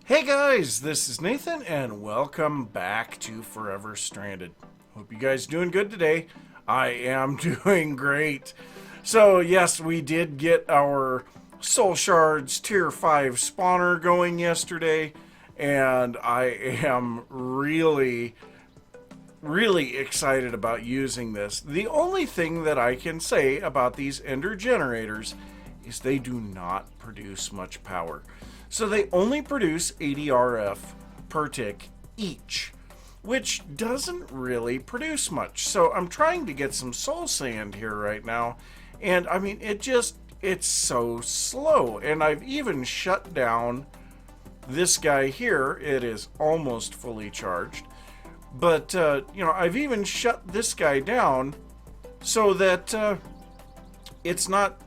Hey guys, this is Nathan and welcome back to Forever Stranded. Hope you guys doing good today. I am doing great. So yes, we did get our Soul Shards Tier 5 spawner going yesterday, and I am really excited about using this. The only thing that I can say about these Ender generators is they do not produce much power. So they only produce 80 RF per tick each, which doesn't really produce much. So I'm trying to get some soul sand here right now, and I mean it's so slow. And I've even shut down this guy here. It is almost fully charged. But I've even shut this guy down so that it's not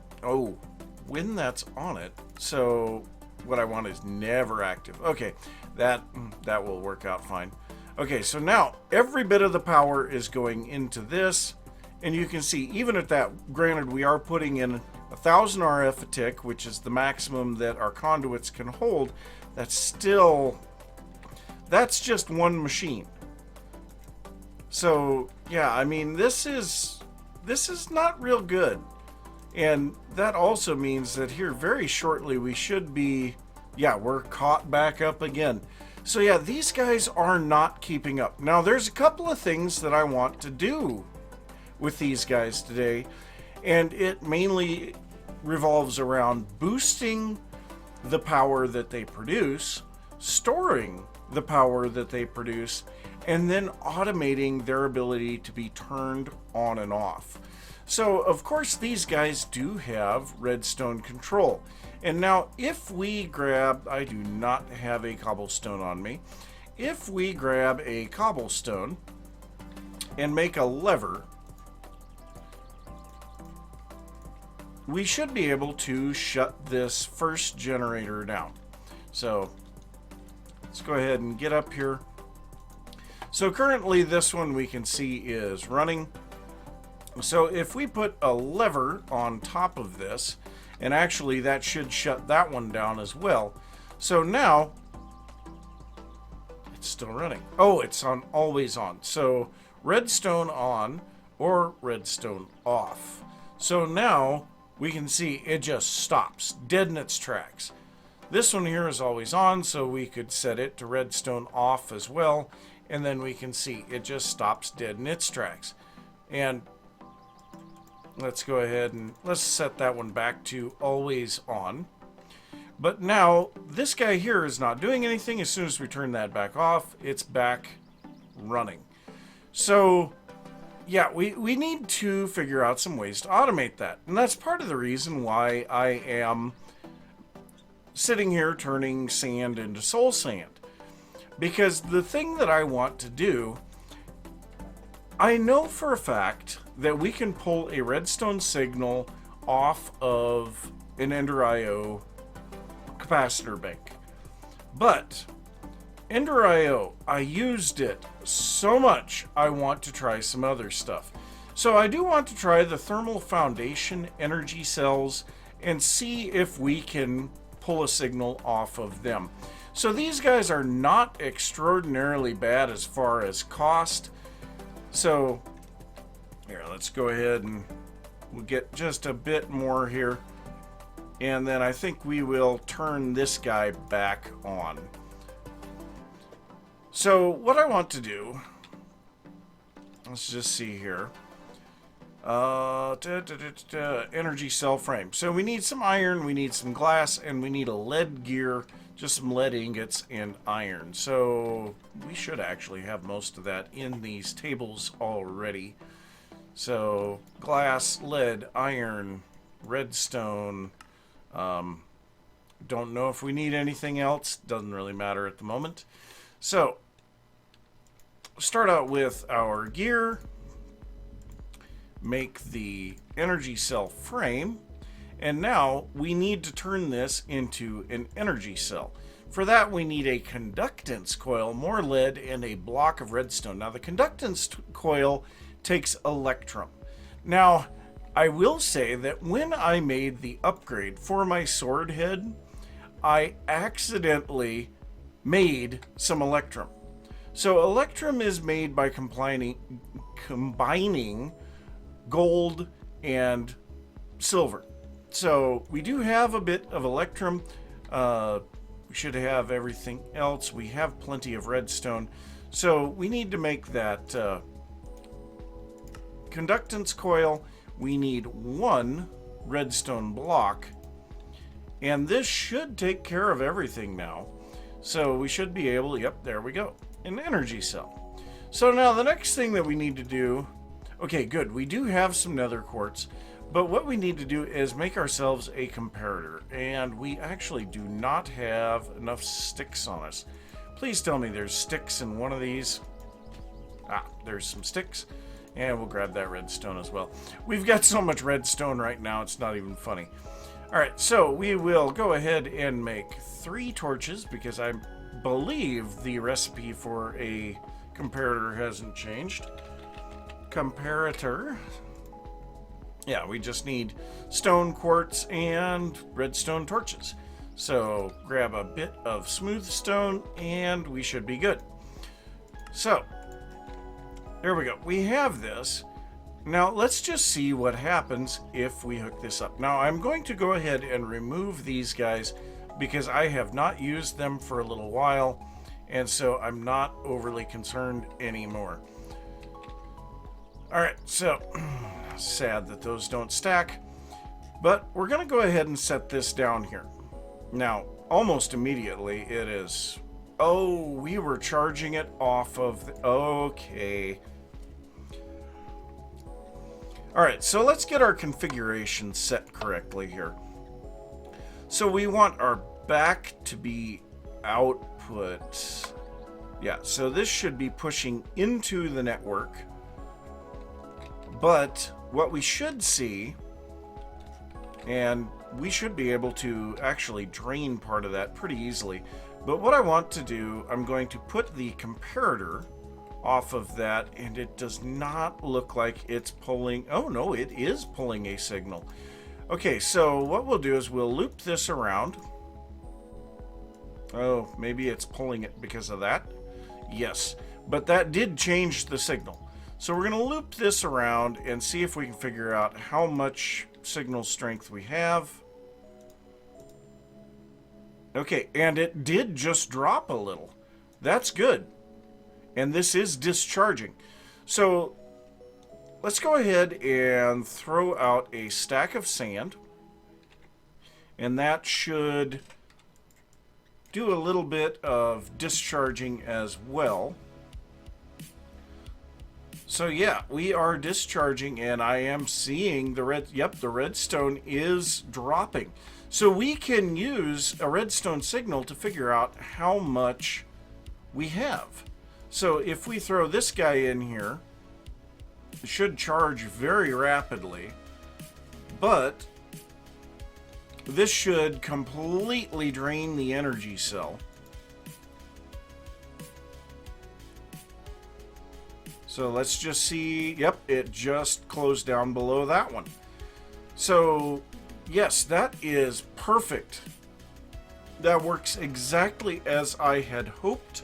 when that's on it. So what I want is never active. Okay, that will work out fine. Okay, so now every bit of the power is going into this, and you can see even at that, granted we are putting in 1000 RF a tick, which is the maximum that our conduits can hold. That's just one machine. So yeah, I mean this is not real good. And that also means that here very shortly we should be, we're caught back up again. So yeah, these guys are not keeping up. Now there's a couple of things that I want to do with these guys today, and it mainly revolves around boosting the power that they produce, storing the power that they produce, and then automating their ability to be turned on and off. So, of course, these guys do have redstone control. And now, if we grab, I do not have a cobblestone on me. If we grab a cobblestone and make a lever, we should be able to shut this first generator down. So, let's go ahead and get up here. So currently this one we can see is running. So if we put a lever on top of this, and actually that should shut that one down as well. So now it's still running. Oh, it's on, always on. So redstone on or redstone off. So now we can see it just stops dead in its tracks. This one here is always on, so we could set it to redstone off as well. And then we can see it just stops dead in its tracks. And let's go ahead and let's set that one back to always on. But now this guy here is not doing anything. As soon as we turn that back off, it's back running. So yeah, we need to figure out some ways to automate that. And that's part of the reason why I am sitting here turning sand into soul sand. Because the thing that I want to do, I know for a fact that we can pull a redstone signal off of an Ender IO capacitor bank. But Ender IO, I used it so much, I want to try some other stuff. So I do want to try the thermal foundation energy cells and see if we can pull a signal off of them. So these guys are not extraordinarily bad as far as cost. So here, let's go ahead and we'll get just a bit more here. And then I think we will turn this guy back on. So what I want to do, let's just see here. Energy cell frame. So we need some iron, we need some glass, and we need a lead gear, just some lead ingots and iron. So we should actually have most of that in these tables already. So glass, lead, iron, redstone. Don't know if we need anything else. Doesn't really matter at the moment. So start out with our gear. Make the energy cell frame, and now we need to turn this into an energy cell. For that we need a conductance coil, more lead, and a block of redstone. Now the conductance coil takes electrum. Now I will say that when I made the upgrade for my sword head, I accidentally made some electrum. So electrum is made by combining gold and silver. So we do have a bit of electrum. We should have everything else. We have plenty of redstone. So we need to make that conductance coil. We need 1 redstone block. And this should take care of everything now. So we should be able, yep, there we go, an energy cell. So now the next thing that we need to do, okay, good, we do have some nether quartz, but what we need to do is make ourselves a comparator, and we actually do not have enough sticks on us. Please tell me there's sticks in one of these. Ah, there's some sticks, and we'll grab that redstone as well. We've got so much redstone right now, it's not even funny. Alright, so we will go ahead and make 3 torches because I believe the recipe for a comparator hasn't changed. Comparator. Yeah, we just need stone, quartz, and redstone torches. So grab a bit of smooth stone and we should be good. So, there we go. We have this. Now let's just see what happens if we hook this up. Now I'm going to go ahead and remove these guys because I have not used them for a little while, and so I'm not overly concerned anymore. Alright, so sad that those don't stack, but we're going to go ahead and set this down here. Now almost immediately it is, oh, we were charging it off of the, okay. Alright, so let's get our configuration set correctly here. So we want our back to be output. Yeah, so this should be pushing into the network. But what we should see, and we should be able to actually drain part of that pretty easily. But what I want to do, I'm going to put the comparator off of that, and it does not look like it's pulling. Oh no, it is pulling a signal. Okay, so what we'll do is we'll loop this around. Oh, maybe it's pulling it because of that. Yes, but that did change the signal. So we're going to loop this around and see if we can figure out how much signal strength we have. Okay, and it did just drop a little. That's good. And this is discharging. So let's go ahead and throw out a stack of sand. And that should do a little bit of discharging as well. So yeah, we are discharging, and I am seeing the red. Yep, the redstone is dropping. So we can use a redstone signal to figure out how much we have. So if we throw this guy in here, it should charge very rapidly, but this should completely drain the energy cell. So let's just see. Yep, it just closed down below that one. So yes, that is perfect. That works exactly as I had hoped.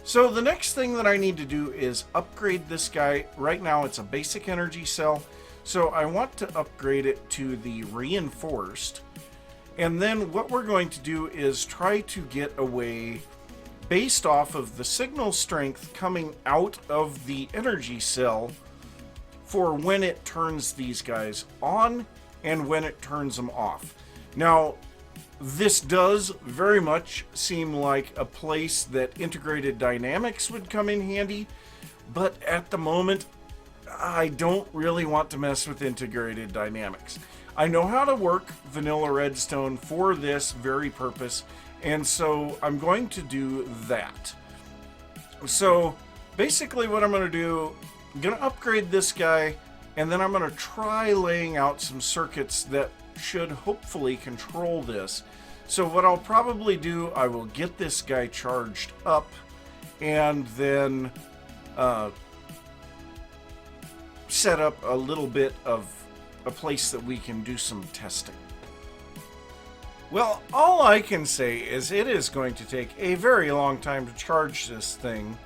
So the next thing that I need to do is upgrade this guy. Right now it's a basic energy cell, so I want to upgrade it to the reinforced. And then what we're going to do is try to get a way based off of the signal strength coming out of the energy cell for when it turns these guys on and when it turns them off. Now, this does very much seem like a place that integrated dynamics would come in handy, but at the moment, I don't really want to mess with integrated dynamics. I know how to work vanilla redstone for this very purpose, and so I'm going to do that. So basically what I'm going to do, I'm going to upgrade this guy, and then I'm going to try laying out some circuits that should hopefully control this. So what I'll probably do, I will get this guy charged up, and then set up a little bit of a place that we can do some testing. Well, all I can say is it is going to take a very long time to charge this thing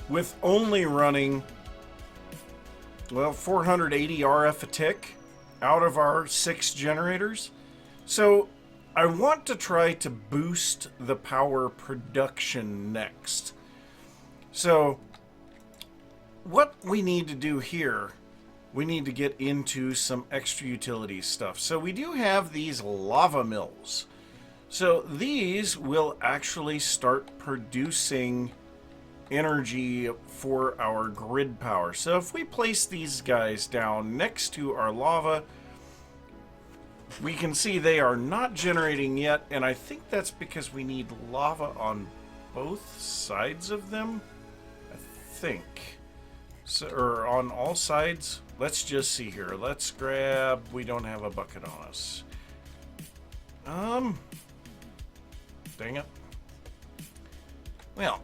with only running, well, 480 RF a tick out of our 6 generators. So I want to try to boost the power production next. So what we need to do here, we need to get into some extra utility stuff. So we do have these lava mills. So these will actually start producing energy for our grid power. So if we place these guys down next to our lava, we can see they are not generating yet, and I think that's because we need lava on both sides of them, I think. So, or on all sides. Let's just see here. Let's grab, we don't have a bucket on us. Dang it. Well,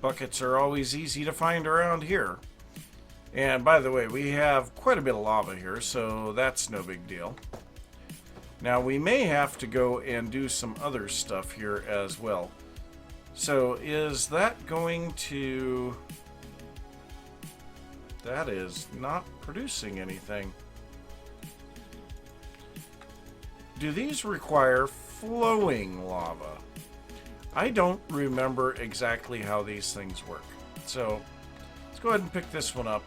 buckets are always easy to find around here. And by the way, we have quite a bit of lava here, so that's no big deal. Now we may have to go and do some other stuff here as well. So is that going to... That is not producing anything. Do these require flowing lava? I don't remember exactly how these things work. So let's go ahead and pick this one up.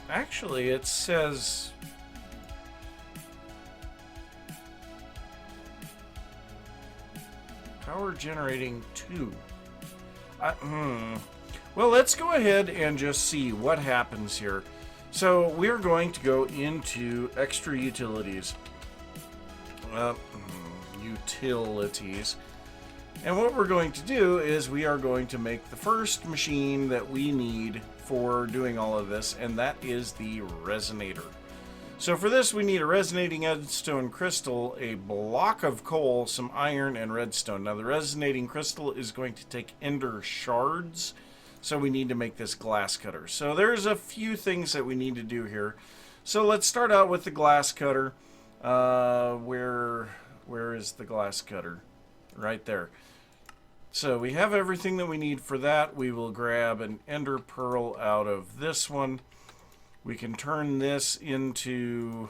Actually, it says power generating 2. Well, let's go ahead and just see what happens here. So we're going to go into extra utilities. Utilities. And what we're going to do is we are going to make the first machine that we need for doing all of this, and that is the resonator. So for this, we need a resonating redstone crystal, a block of coal, some iron, and redstone. Now the resonating crystal is going to take ender shards, so we need to make this glass cutter. So there's a few things that we need to do here. So let's start out with the glass cutter. Where is the glass cutter? Right there. So we have everything that we need for that. We will grab an ender pearl out of this one. We can turn this into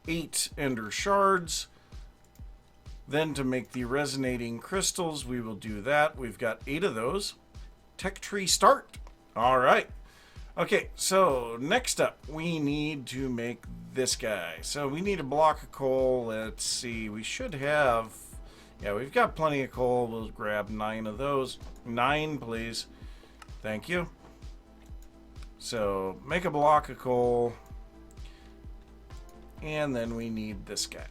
8 ender shards. Then to make the resonating crystals, we will do that. We've got 8 of those. Tech tree start. All right. Okay, so next up, we need to make this guy. So we need a block of coal. Let's see. We should have... Yeah, we've got plenty of coal. We'll grab 9 of those. 9, please. Thank you. So make a block of coal. And then we need this guy.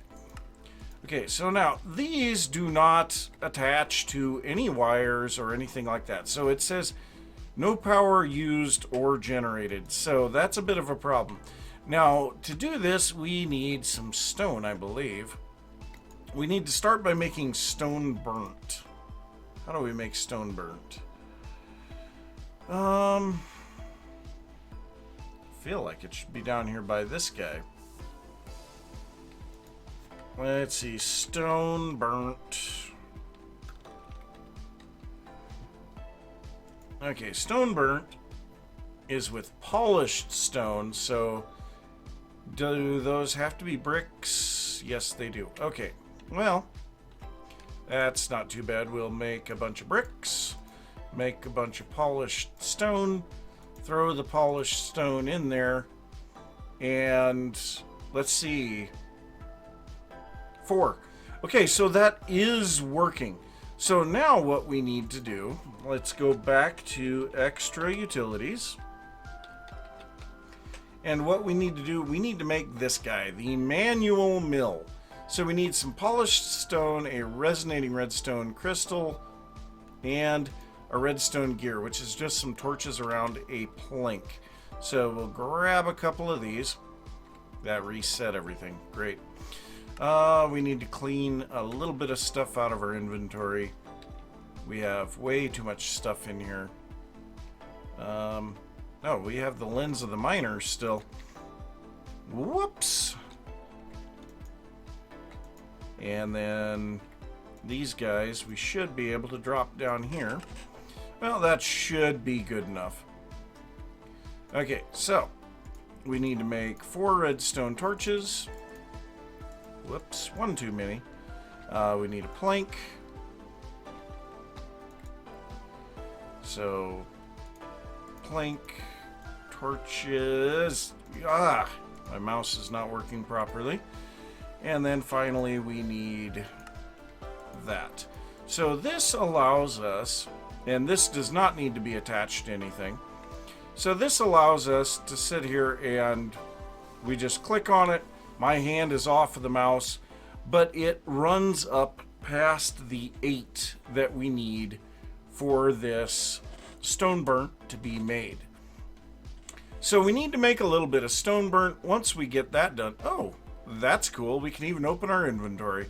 Okay, so now these do not attach to any wires or anything like that. So it says no power used or generated. So that's a bit of a problem. Now, to do this, we need some stone, I believe. We need to start by making stone burnt. How do we make stone burnt? I feel like it should be down here by this guy. Let's see, stone burnt. Okay, stone burnt is with polished stone, so do those have to be bricks? Yes, they do. Okay, well, that's not too bad. We'll make a bunch of bricks, make a bunch of polished stone, throw the polished stone in there, and let's see, 4. Okay, so that is working. So now what we need to do, let's go back to extra utilities. And what we need to do, we need to make this guy, the manual mill. So we need some polished stone, a resonating redstone crystal, and a redstone gear, which is just some torches around a plank. So we'll grab a couple of these. That reset everything. Great. We need to clean a little bit of stuff out of our inventory. We have way too much stuff in here. Oh, we have the lens of the miners still. Whoops. And then these guys, we should be able to drop down here. Well, that should be good enough. Okay, so we need to make 4 redstone torches. Whoops, 1 too many. We need a plank. So, plank, torches. Ah, my mouse is not working properly. And then finally we need that. So this allows us, and this does not need to be attached to anything. So this allows us to sit here and we just click on it. My hand is off of the mouse, but it runs up past the 8 that we need for this stone burnt to be made. So we need to make a little bit of stone burnt. Once we get that done, oh, that's cool. We can even open our inventory.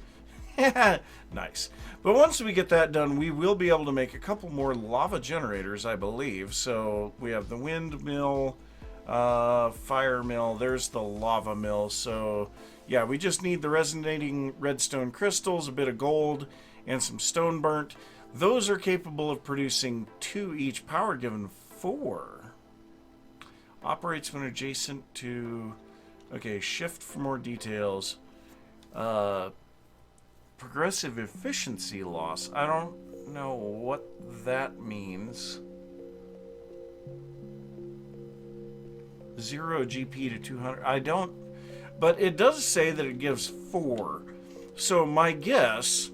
Nice. But once we get that done, we will be able to make a couple more lava generators, I believe. So we have the windmill, fire mill. There's the lava mill. So yeah, we just need the resonating redstone crystals, a bit of gold, and some stone burnt. Those are capable of producing 2 each, power given 4. Operates when adjacent to... Okay, shift for more details. Progressive efficiency loss. I don't know what that means. 0 GP to 200. I don't... But it does say that it gives 4. So my guess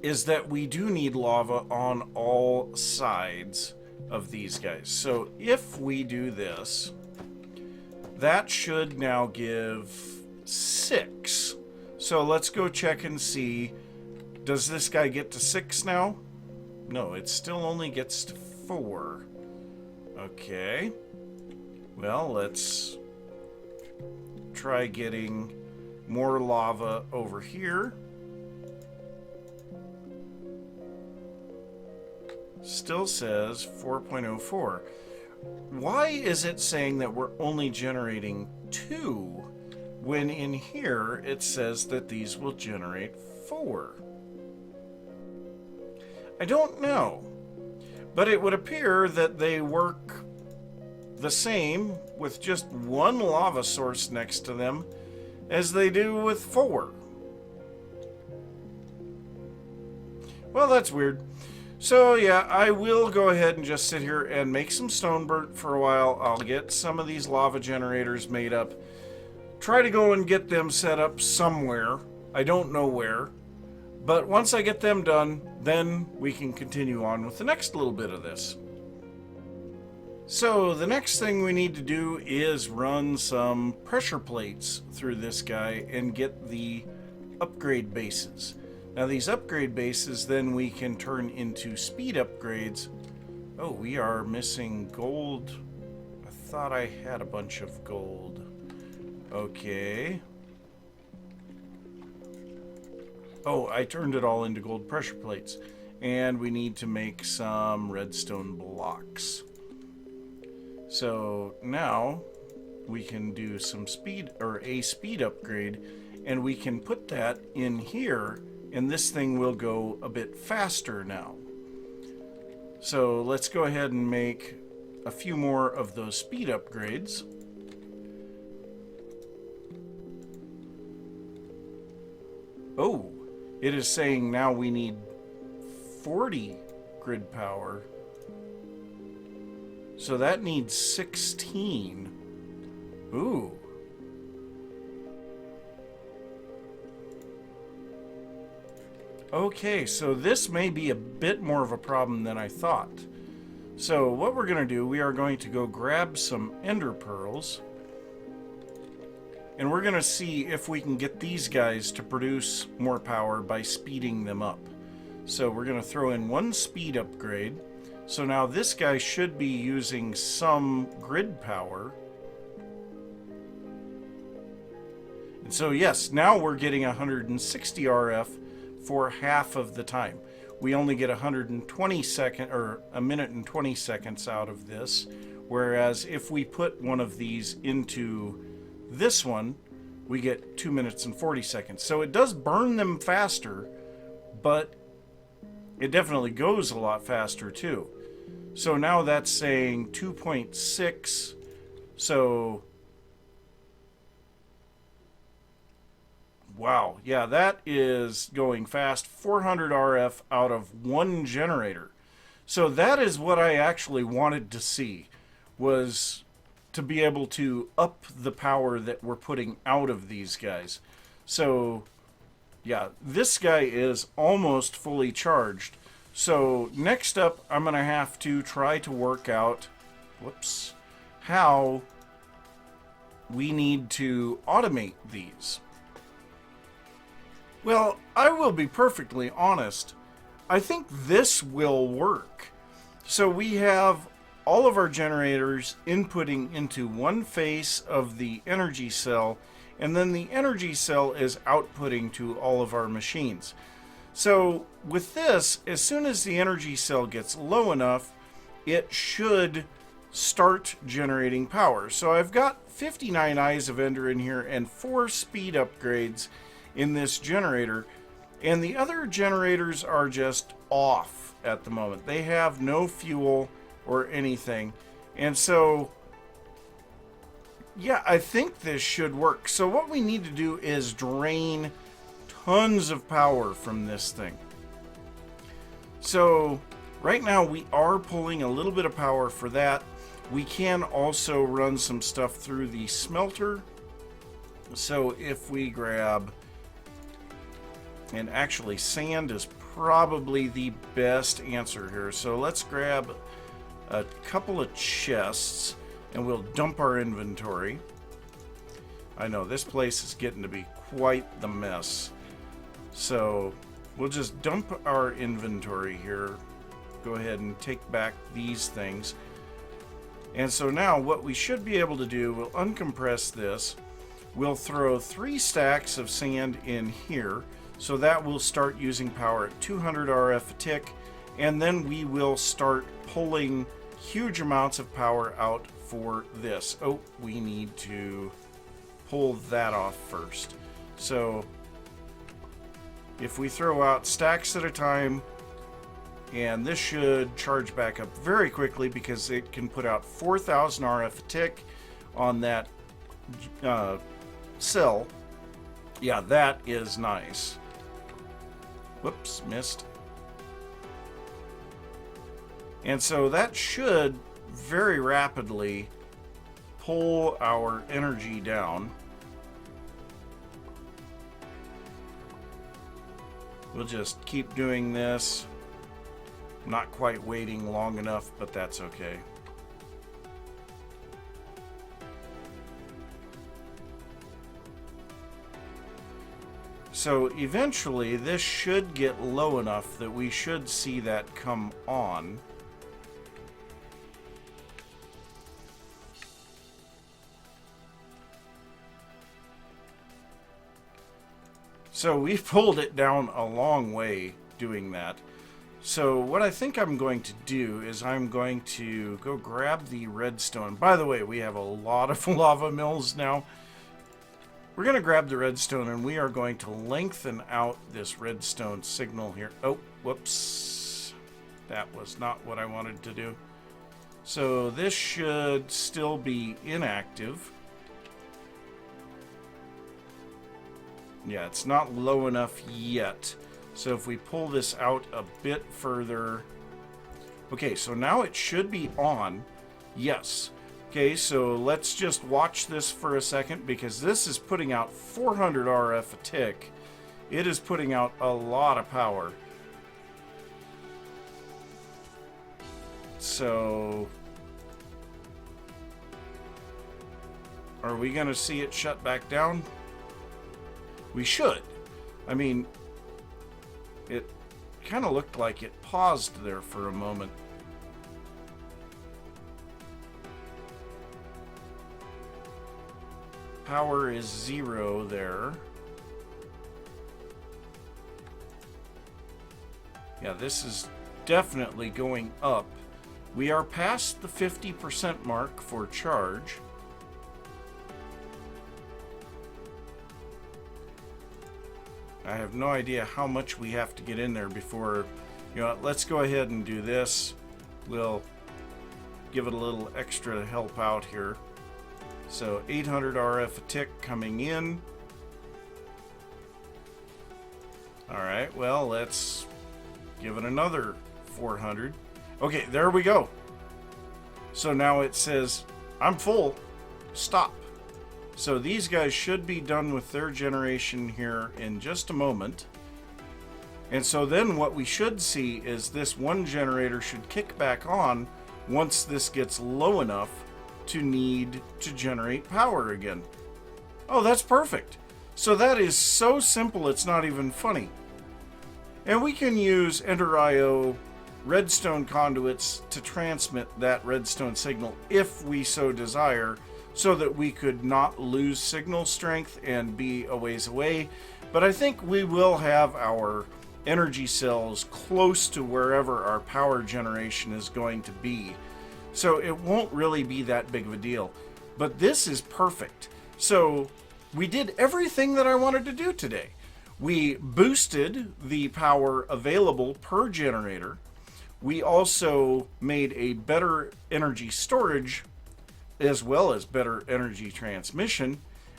is that we do need lava on all sides of these guys. So if we do this, that should now give 6. So let's go check and see. Does this guy get to 6 now? No, it still only gets to 4. Okay. Well, let's try getting more lava over here. Still says 4.04. Why is it saying that we're only generating 2 when in here it says that these will generate 4? I don't know, but it would appear that they work the same with just 1 lava source next to them as they do with 4. Well, that's weird. So yeah, I will go ahead and just sit here and make some stone burnt for a while. I'll get some of these lava generators made up. Try to go and get them set up somewhere. I don't know where. But once I get them done, then we can continue on with the next little bit of this. So the next thing we need to do is run some pressure plates through this guy and get the upgrade bases. Now these upgrade bases then we can turn into speed upgrades. Oh, we are missing gold. I thought I had a bunch of gold. Okay. Oh, I turned it all into gold pressure plates. And we need to make some redstone blocks. So now we can do some speed, or a speed upgrade, and we can put that in here, and this thing will go a bit faster now. So let's go ahead and make a few more of those speed upgrades. Oh, it is saying now we need 40 grid power. So that needs 16. Ooh. Okay, so this may be a bit more of a problem than I thought. So what we're going to do, we are going to go grab some ender pearls. And we're going to see if we can get these guys to produce more power by speeding them up. So we're going to throw in 1 speed upgrade. So now this guy should be using some grid power. And so yes, now we're getting 160 RF for half of the time. we only get 120 seconds or a minute and 20 seconds out of this. Whereas if we put one of these into this one, we get 2 minutes and 40 seconds. So it does burn them faster, but it definitely goes a lot faster too. So now that's saying 2.6. So, wow, yeah, that is going fast. 400 RF out of one generator. So that is what I actually wanted to see, was to be able to up the power that we're putting out of these guys. So, yeah, this guy is almost fully charged. So next up, I'm going to have to try to work out, how we need to automate these. Well, I will be perfectly honest. I think this will work. So we have all of our generators inputting into one face of the energy cell, and then the energy cell is outputting to all of our machines. So with this, as soon as the energy cell gets low enough, it should start generating power. So I've got 59 Eyes of Ender in here and 4 speed upgrades in this generator, and the other generators are just off at the moment. They have no fuel or anything, and so yeah, I think this should work. So what we need to do is drain tons of power from this thing. So right now we are pulling a little bit of power for that. We can also run some stuff through the smelter. So if we grab, and actually sand is probably the best answer here. So let's grab a couple of chests and we'll dump our inventory. I know this place is getting to be quite the mess. So we'll just dump our inventory here. Go ahead and take back these things. And so now what we should be able to do, we'll uncompress this. We'll throw 3 stacks of sand in here. So that will start using power at 200 RF a tick. And then we will start pulling huge amounts of power out for this. Oh, we need to pull that off first. So if we throw out stacks at a time, and this should charge back up very quickly because it can put out 4,000 RF a tick on that cell. Yeah, that is nice. Whoops, missed. And so that should very rapidly pull our energy down. We'll just keep doing this. Not quite waiting long enough, but that's okay. So eventually this should get low enough that we should see that come on. So we've pulled it down a long way doing that. So what I think I'm going to do is I'm going to go grab the redstone. By the way, we have a lot of lava mills now. We're going to grab the redstone and we are going to lengthen out this redstone signal here. Oh, whoops. That was not what I wanted to do. So this should still be inactive. Yeah, it's not low enough yet. So if we pull this out a bit further. Okay, so now it should be on. Yes. Okay, so let's just watch this for a second because this is putting out 400 RF a tick. It is putting out a lot of power. So are we going to see it shut back down? We should. I mean, it kind of looked like it paused there for a moment. Power is 0 there. Yeah, this is definitely going up. We are past the 50% mark for charge. I have no idea how much we have to get in there before, you know, let's go ahead and do this. We'll give it a little extra to help out here. So 800 RF a tick coming in. All right, well, let's give it another 400. Okay, there we go. So now it says, I'm full, stop. So these guys should be done with their generation here in just a moment. And so then what we should see is this one generator should kick back on once this gets low enough to need to generate power again. Oh, that's perfect. So that is so simple, it's not even funny. And we can use Enter.io redstone conduits to transmit that redstone signal if we so desire, so that we could not lose signal strength and be a ways away. But I think we will have our energy cells close to wherever our power generation is going to be. So it won't really be that big of a deal. But this is perfect. So we did everything that I wanted to do today. We boosted the power available per generator. We also made a better energy storage as well as better energy transmission,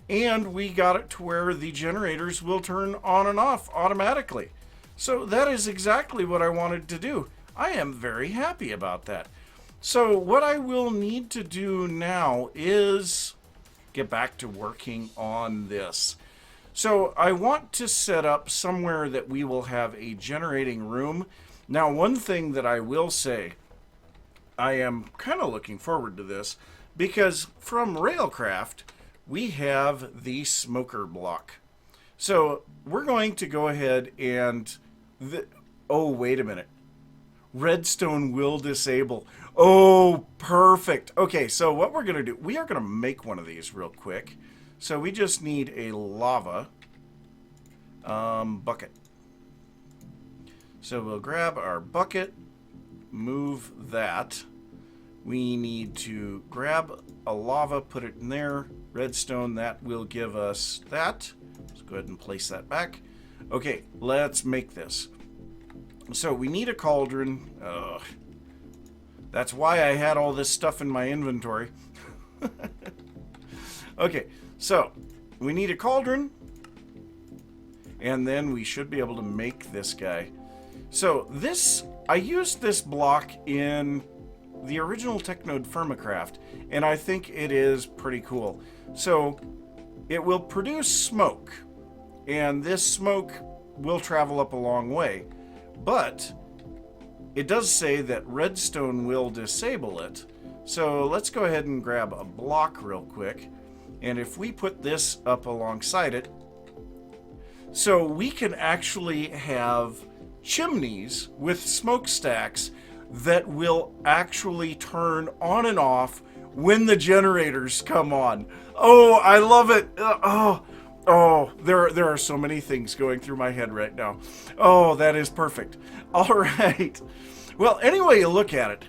and we got it to where the generators will turn on and off automatically. So that is exactly what I wanted to do. I am very happy about that. So what I will need to do now is get back to working on this. So I want to set up somewhere that we will have a generating room. Now, one thing that I will say, I am kind of looking forward to this, because from Railcraft, we have the smoker block. So we're going to go ahead and... oh, wait a minute. Redstone will disable. Oh, perfect. Okay, so what we're going to do, we are going to make one of these real quick. So we just need a lava bucket. So we'll grab our bucket, move that. We need to grab a lava, put it in there. Redstone, that will give us that. Let's go ahead and place that back. Okay, let's make this. So we need a cauldron. That's why I had all this stuff in my inventory. Okay, so we need a cauldron. And then we should be able to make this guy. So this, I used this block in the original Technode Firmacraft, and I think it is pretty cool. So it will produce smoke, and this smoke will travel up a long way, but it does say that redstone will disable it. So let's go ahead and grab a block real quick, and if we put this up alongside it, so we can actually have chimneys with smokestacks that will actually turn on and off when the generators come on. Oh, I love it. There are so many things going through my head right now. Oh, that is perfect. All right. Well, anyway you look at it,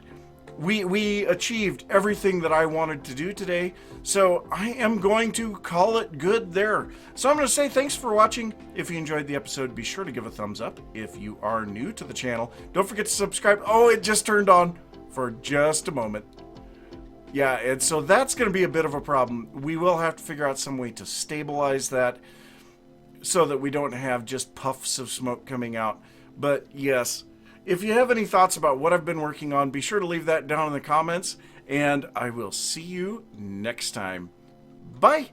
we achieved everything that I wanted to do today, so I am going to call it good there. So I'm going to say thanks for watching. If you enjoyed the episode, be sure to give a thumbs up. If you are new to the channel, don't forget to subscribe. Oh, it just turned on for just a moment. Yeah, and so that's going to be a bit of a problem. We will have to figure out some way to stabilize that so that we don't have just puffs of smoke coming out. But yes, if you have any thoughts about what I've been working on, be sure to leave that down in the comments, and I will see you next time. Bye!